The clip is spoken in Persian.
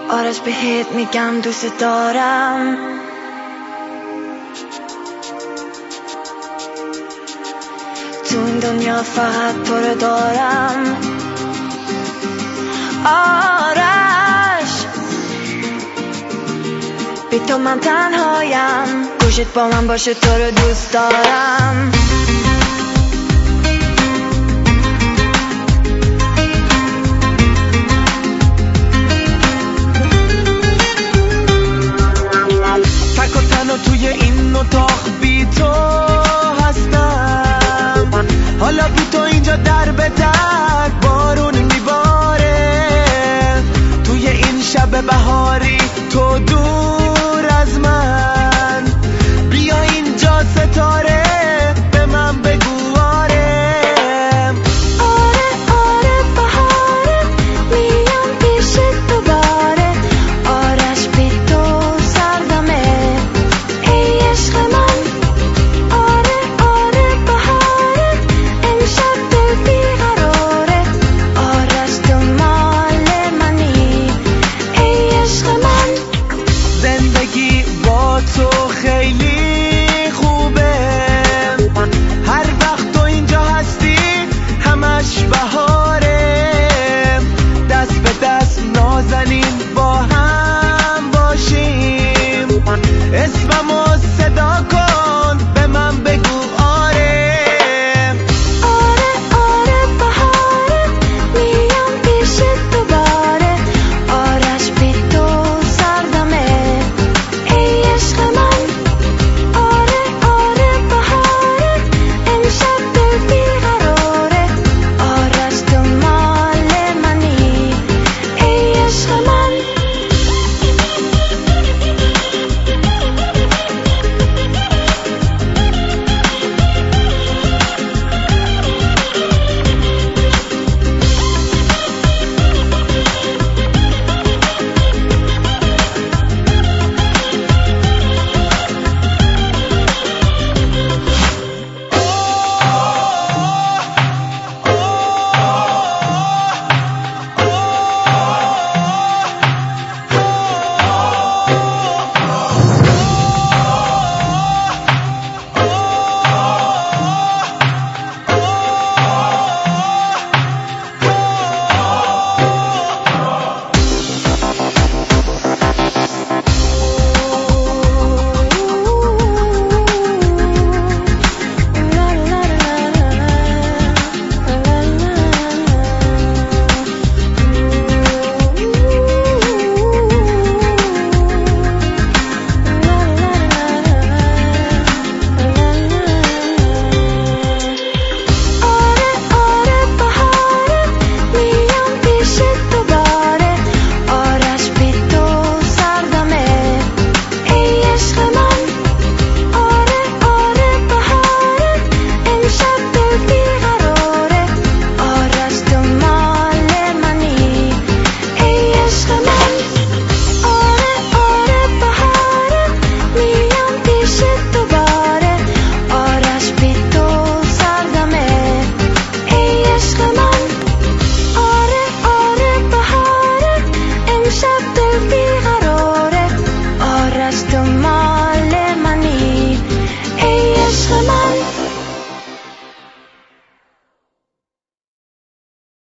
آرش بهت میگم دوست دارم. تو این دنیا فقط تو رو دارم. آرش بی تو من تنهایم، گوشت با من باشه تو رو دوست دارم. تک و تنها توی این اتاق بی تو هستم. حالا بی تو اینجا در به در بارون میباره. توی این شب بهاری تو دور